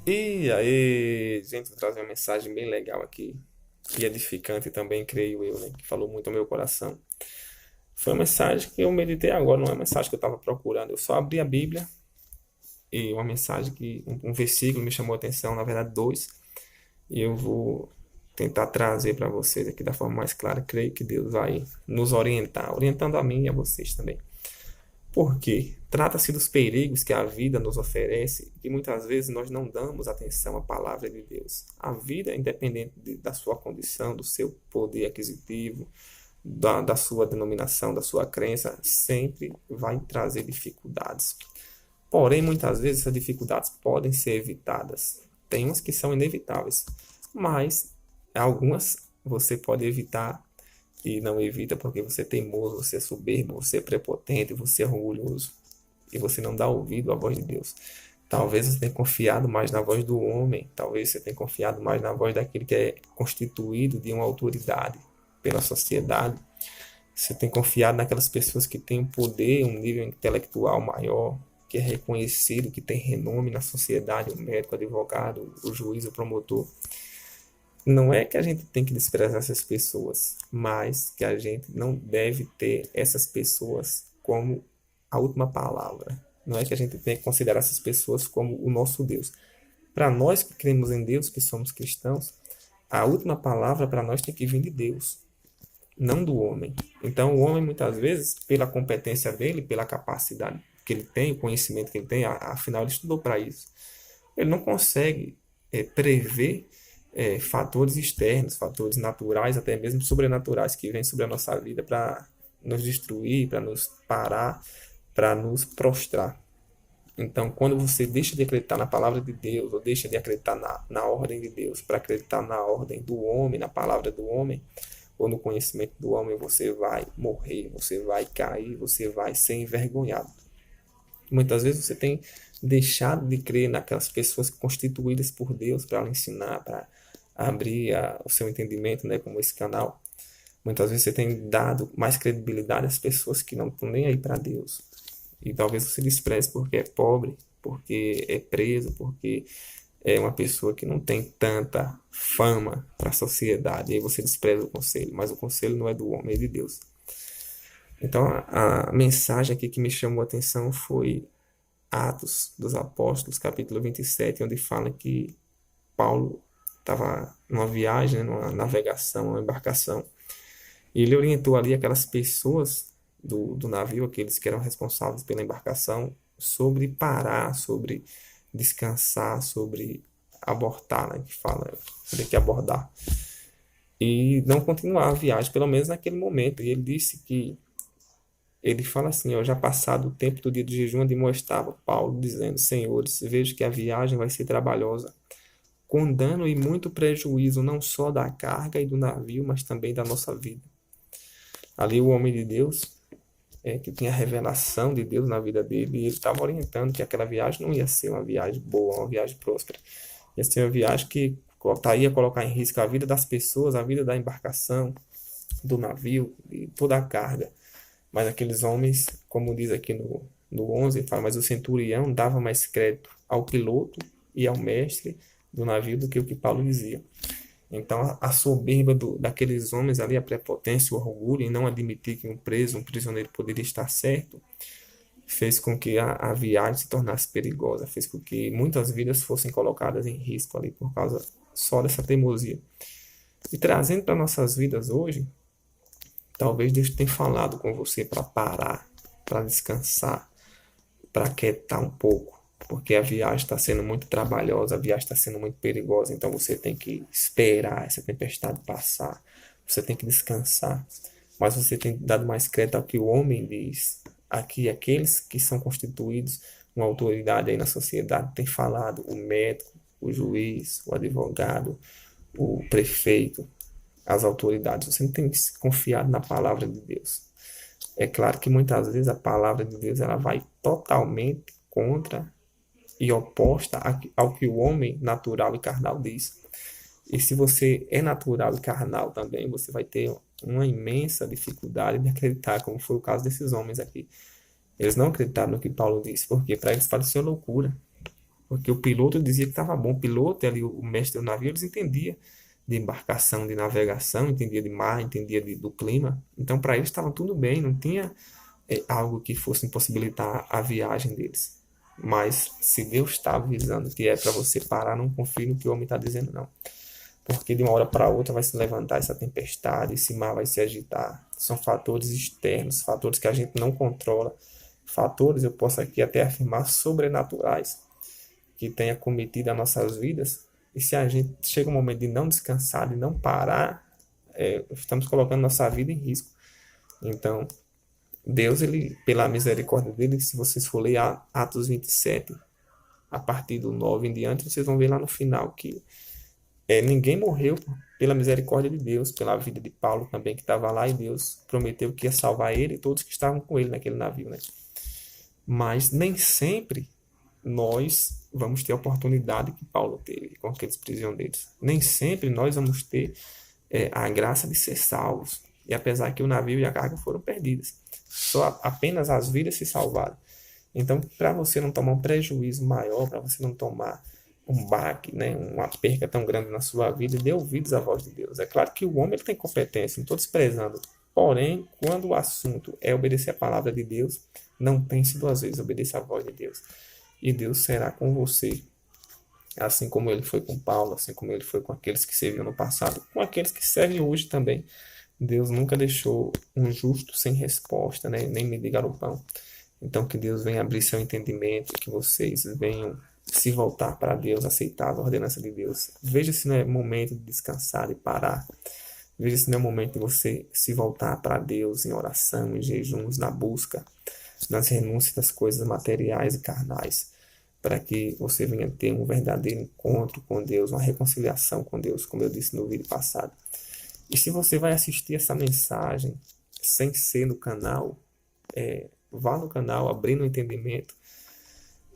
E aí, gente, vou trazer uma mensagem bem legal aqui, e edificante também, creio eu, né, que falou muito ao meu coração. Foi uma mensagem que eu meditei agora, não é uma mensagem que eu estava procurando. Eu só abri a Bíblia e uma mensagem um versículo me chamou a atenção, na verdade dois, e eu vou tentar trazer para vocês aqui da forma mais clara. Creio que Deus vai nos orientar, orientando a mim e a vocês também. Por quê? Trata-se dos perigos que a vida nos oferece e muitas vezes nós não damos atenção à palavra de Deus. A vida, independente da sua condição, do seu poder aquisitivo, da sua denominação, da sua crença, sempre vai trazer dificuldades. Porém, muitas vezes essas dificuldades podem ser evitadas. Tem umas que são inevitáveis, mas algumas você pode evitar e não evita porque você é teimoso, você é soberbo, você é prepotente, você é orgulhoso e você não dá ouvido à voz de Deus. Talvez você tenha confiado mais na voz do homem, talvez você tenha confiado mais na voz daquele que é constituído de uma autoridade pela sociedade. Você tem confiado naquelas pessoas que têm um poder, um nível intelectual maior, que é reconhecido, que tem renome na sociedade, o médico, o advogado, o juiz, o promotor. Não é que a gente tem que desprezar essas pessoas, mas que a gente não deve ter essas pessoas como a última palavra. Não é que a gente tem que considerar essas pessoas como o nosso Deus. Para nós que cremos em Deus, que somos cristãos, a última palavra para nós tem que vir de Deus, não do homem. Então, o homem, muitas vezes, pela competência dele, pela capacidade que ele tem, o conhecimento que ele tem, afinal, ele estudou para isso. Ele não consegue prever fatores externos, fatores naturais, até mesmo sobrenaturais, que vêm sobre a nossa vida para nos destruir, para nos parar, para nos prostrar. Então, quando você deixa de acreditar na palavra de Deus, ou deixa de acreditar na ordem de Deus, para acreditar na ordem do homem, na palavra do homem, ou no conhecimento do homem, você vai morrer, você vai cair, você vai ser envergonhado. Muitas vezes você tem deixado de crer naquelas pessoas constituídas por Deus para lhe ensinar, para abrir o seu entendimento, né, como esse canal. Muitas vezes você tem dado mais credibilidade às pessoas que não estão nem aí para Deus. E talvez você despreze porque é pobre, porque é preso, porque é uma pessoa que não tem tanta fama para a sociedade. E aí você despreza o conselho, mas o conselho não é do homem, é de Deus. Então a mensagem aqui que me chamou a atenção foi Atos dos Apóstolos, capítulo 27, onde fala que Paulo estava numa viagem, né, numa navegação, numa embarcação, e ele orientou ali aquelas pessoas do navio, aqueles que eram responsáveis pela embarcação, sobre parar, sobre descansar, sobre abortar, né, que fala, sobre que abordar, e não continuar a viagem, pelo menos naquele momento. E ele disse que ele fala assim, ó, já passado o tempo do dia de jejum, admoestava Paulo, dizendo, Senhores, vejo que a viagem vai ser trabalhosa, com dano e muito prejuízo, não só da carga e do navio, mas também da nossa vida. Ali o homem de Deus, que tinha a revelação de Deus na vida dele, e ele estava orientando que aquela viagem não ia ser uma viagem boa, uma viagem próspera. Ia ser uma viagem que ia colocar em risco a vida das pessoas, a vida da embarcação, do navio e toda a carga. Mas aqueles homens, como diz aqui no 11, fala, mas o centurião dava mais crédito ao piloto e ao mestre do navio do que o que Paulo dizia. Então, a soberba daqueles homens ali, a prepotência, o orgulho em não admitir que um prisioneiro poderia estar certo, fez com que a viagem se tornasse perigosa, fez com que muitas vidas fossem colocadas em risco ali por causa só dessa teimosia. E trazendo para nossas vidas hoje, talvez Deus tenha falado com você para parar, para descansar, para quietar um pouco, porque a viagem está sendo muito trabalhosa, a viagem está sendo muito perigosa, então você tem que esperar essa tempestade passar, você tem que descansar, mas você tem dado mais crédito ao que o homem diz. Aqui, aqueles que são constituídos uma autoridade aí na sociedade têm falado, o médico, o juiz, o advogado, o prefeito, as autoridades. Você não tem confiado na palavra de Deus. É claro que muitas vezes a palavra de Deus ela vai totalmente contra e oposta ao que o homem natural e carnal diz. E se você é natural e carnal também, você vai ter uma imensa dificuldade de acreditar, como foi o caso desses homens aqui. Eles não acreditaram no que Paulo disse, porque para eles pareceu loucura. Porque o piloto dizia que estava bom. O piloto e ali o mestre do navio, eles entendiam de embarcação, de navegação, entendia de mar, entendia do clima. Então, para eles estava tudo bem, não tinha algo que fosse impossibilitar a viagem deles. Mas se Deus está avisando que é para você parar, não confie no que o homem está dizendo, não. Porque de uma hora para outra vai se levantar essa tempestade, esse mar vai se agitar. São fatores externos, fatores que a gente não controla. Fatores, eu posso aqui até afirmar, sobrenaturais, que têm acometido as nossas vidas. E se a gente chega um momento de não descansar, de não parar, estamos colocando nossa vida em risco. Então, Deus, ele, pela misericórdia dele, se vocês for ler Atos 27, a partir do 9 em diante, vocês vão ver lá no final que ninguém morreu pela misericórdia de Deus, pela vida de Paulo também, que estava lá, e Deus prometeu que ia salvar ele e todos que estavam com ele naquele navio, né? Mas nem sempre nós vamos ter a oportunidade que Paulo teve com aqueles prisioneiros. Nem sempre nós vamos ter a graça de ser salvos. E apesar que o navio e a carga foram perdidas, só apenas as vidas se salvaram. Então, para você não tomar um prejuízo maior, para você não tomar um baque, né, uma perca tão grande na sua vida, dê ouvidos à voz de Deus. É claro que o homem ele tem competência, não estou desprezando. Porém, quando o assunto é obedecer a palavra de Deus, não pense duas vezes, obedeça a voz de Deus. E Deus será com você, assim como ele foi com Paulo, assim como ele foi com aqueles que serviam no passado, com aqueles que servem hoje também. Deus nunca deixou um justo sem resposta, né? Nem mendigar o pão. Então, que Deus venha abrir seu entendimento, que vocês venham se voltar para Deus, aceitar as ordenanças de Deus. Veja se não é momento de descansar e parar. Veja se não é momento de você se voltar para Deus em oração, em jejuns, na busca, nas renúncias das coisas materiais e carnais, para que você venha ter um verdadeiro encontro com Deus, uma reconciliação com Deus, como eu disse no vídeo passado. E se você vai assistir essa mensagem sem ser no canal, vá no canal, abrindo o entendimento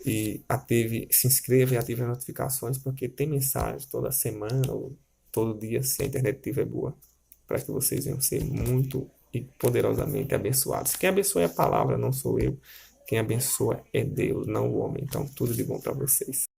e se inscreva e ative as notificações, porque tem mensagem toda semana ou todo dia, se a internet estiver boa, para que vocês venham ser muito e poderosamente abençoados. Quem abençoa é a palavra, não sou eu. Quem abençoa é Deus, não o homem. Então, tudo de bom para vocês.